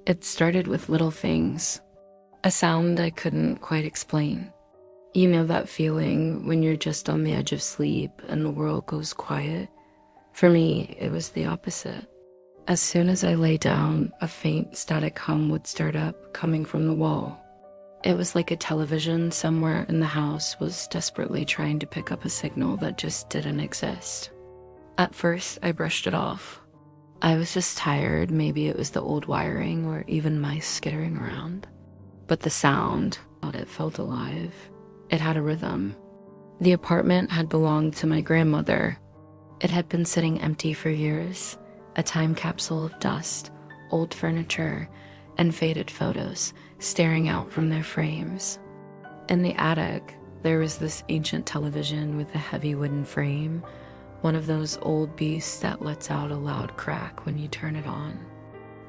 It started with little things, a sound I couldn't quite explain. You know that feeling when you're just on the edge of sleep and the world goes quiet? For me, it was the opposite. As soon as I lay down, a faint static hum would start up, coming from the wall. It was like a television somewhere in the house was desperately trying to pick up a signal that just didn't exist. At first, I brushed it off. I was just tired, maybe it was the old wiring or even mice skittering around. But the sound, it felt alive. It had a rhythm. The apartment had belonged to my grandmother. It had been sitting empty for years, a time capsule of dust, old furniture, and faded photos staring out from their frames. In the attic, there was this ancient television with a heavy wooden frame, one of those old beasts that lets out a loud crack when you turn it on.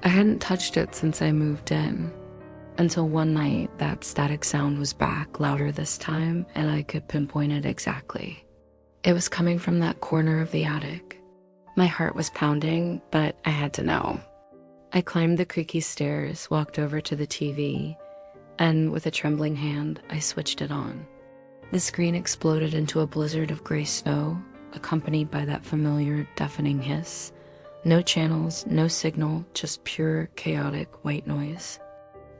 I hadn't touched it since I moved in, until one night that static sound was back, louder this time, and I could pinpoint it exactly. It was coming from that corner of the attic. My heart was pounding, but I had to know. I climbed the creaky stairs, walked over to the TV, and with a trembling hand, I switched it on. The screen exploded into a blizzard of gray snow, accompanied by that familiar deafening hiss. No channels, no signal, just pure, chaotic white noise.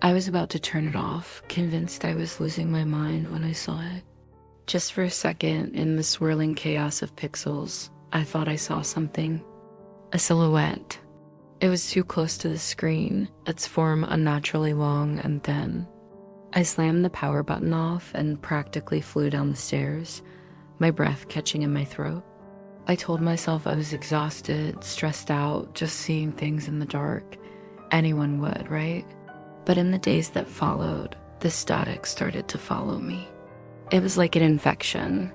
I was about to turn it off, convinced I was losing my mind when I saw it. Just for a second, in the swirling chaos of pixels, I thought I saw something. A silhouette. It was too close to the screen, its form unnaturally long and thin. I slammed the power button off and practically flew down the stairs, my breath catching in my throat. I told myself I was exhausted, stressed out, just seeing things in the dark. Anyone would, right? But in the days that followed, the static started to follow me. It was like an infection.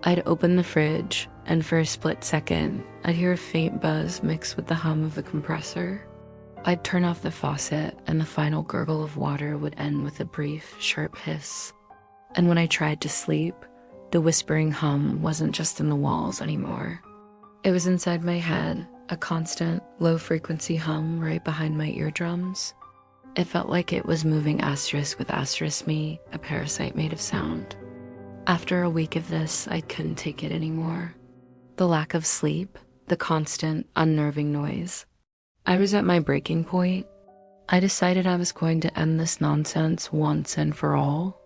I'd open the fridge, and for a split second, I'd hear a faint buzz mixed with the hum of a compressor. I'd turn off the faucet, and the final gurgle of water would end with a brief, sharp hiss. And when I tried to sleep, the whispering hum wasn't just in the walls anymore. It was inside my head, a constant, low-frequency hum right behind my eardrums. It felt like it was moving asterisk with asterisk me, a parasite made of sound. After a week of this, I couldn't take it anymore. The lack of sleep, the constant, unnerving noise. I was at my breaking point. I decided I was going to end this nonsense once and for all.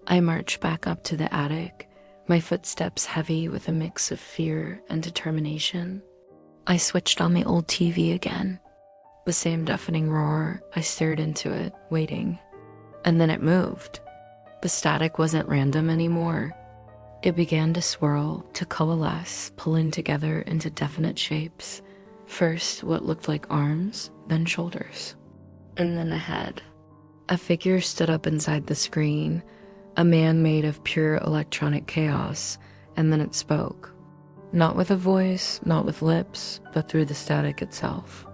I marched back up to the attic, my footsteps heavy with a mix of fear and determination. I switched on the old TV again. The same deafening roar, I stared into it, waiting. And then it moved. The static wasn't random anymore. It began to swirl, to coalesce, pulling together into definite shapes. First, what looked like arms, then shoulders. And then a head. A figure stood up inside the screen, a man made of pure electronic chaos, and then it spoke. Not with a voice, not with lips, but through the static itself.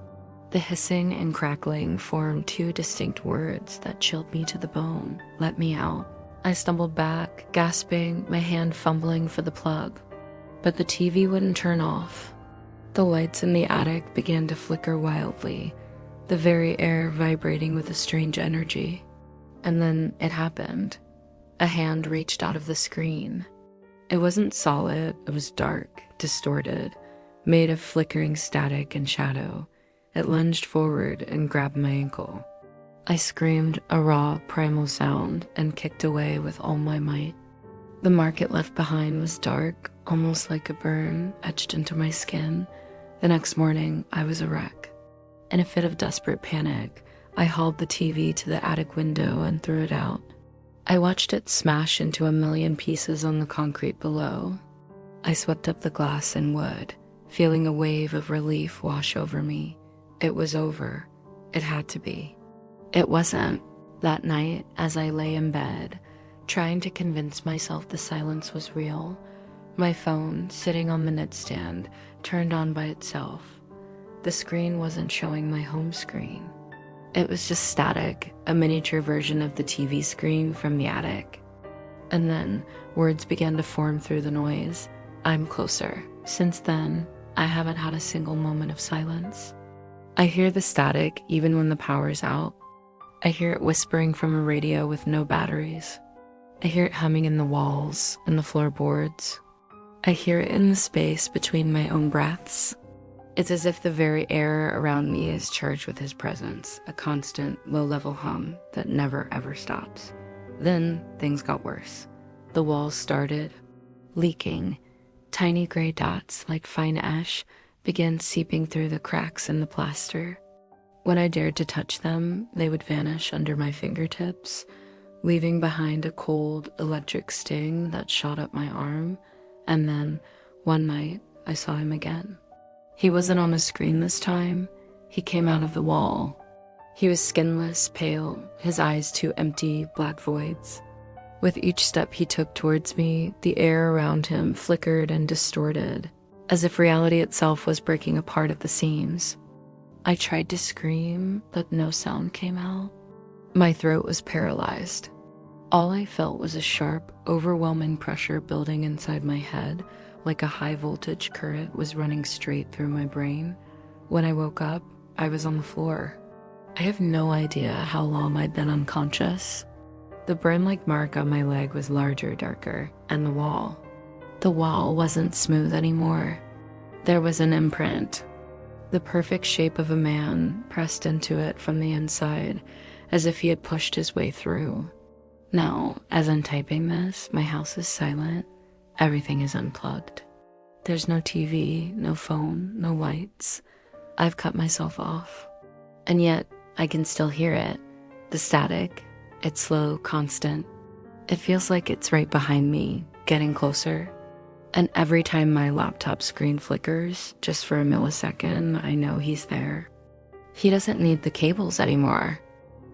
The hissing and crackling formed two distinct words that chilled me to the bone. Let me out. I stumbled back, gasping, my hand fumbling for the plug. But the TV wouldn't turn off. The lights in the attic began to flicker wildly, the very air vibrating with a strange energy. And then it happened. A hand reached out of the screen. It wasn't solid, it was dark, distorted, made of flickering static and shadow. It lunged forward and grabbed my ankle. I screamed a raw, primal sound and kicked away with all my might. The mark it left behind was dark, almost like a burn etched into my skin. The next morning, I was a wreck. In a fit of desperate panic, I hauled the TV to the attic window and threw it out. I watched it smash into a million pieces on the concrete below. I swept up the glass and wood, feeling a wave of relief wash over me. It was over. It had to be. It wasn't. That night, as I lay in bed, trying to convince myself the silence was real, my phone, sitting on the nightstand, turned on by itself. The screen wasn't showing my home screen. It was just static, a miniature version of the TV screen from the attic. And then, words began to form through the noise. I'm closer. Since then, I haven't had a single moment of silence. I hear the static even when the power's out. I hear it whispering from a radio with no batteries. I hear it humming in the walls and the floorboards. I hear it in the space between my own breaths. It's as if the very air around me is charged with his presence, a constant, low-level hum that never ever stops. Then things got worse. The walls started leaking. Tiny gray dots like fine ash began seeping through the cracks in the plaster. When I dared to touch them, they would vanish under my fingertips, leaving behind a cold electric sting that shot up my arm. And then, one night, I saw him again. He wasn't on a screen this time. He came out of the wall. He was skinless, pale, his eyes two empty, black voids. With each step he took towards me, the air around him flickered and distorted, as if reality itself was breaking apart at the seams. I tried to scream, but no sound came out. My throat was paralyzed. All I felt was a sharp, overwhelming pressure building inside my head, like a high-voltage current was running straight through my brain. When I woke up, I was on the floor. I have no idea how long I'd been unconscious. The burn-like mark on my leg was larger, darker, and the wall. The wall wasn't smooth anymore. There was an imprint, the perfect shape of a man pressed into it from the inside, as if he had pushed his way through. Now, as I'm typing this, my house is silent. Everything is unplugged. There's no TV, no phone, no lights. I've cut myself off. And yet, I can still hear it. The static. It's slow, constant. It feels like it's right behind me, getting closer. And every time my laptop screen flickers, just for a millisecond, I know he's there. He doesn't need the cables anymore.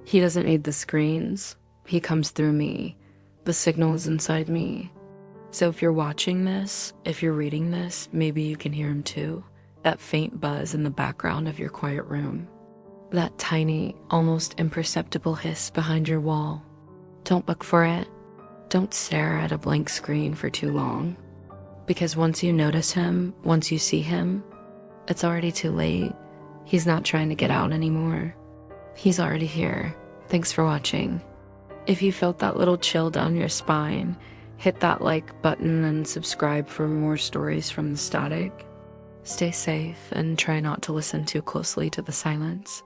He doesn't need the screens. He comes through me. The signal is inside me. So if you're watching this, if you're reading this, maybe you can hear him too. That faint buzz in the background of your quiet room. That tiny, almost imperceptible hiss behind your wall. Don't look for it. Don't stare at a blank screen for too long. Because once you notice him, once you see him, it's already too late. He's not trying to get out anymore. He's already here. Thanks for watching. If you felt that little chill down your spine, hit that like button and subscribe for more stories from the static. Stay safe and try not to listen too closely to the silence.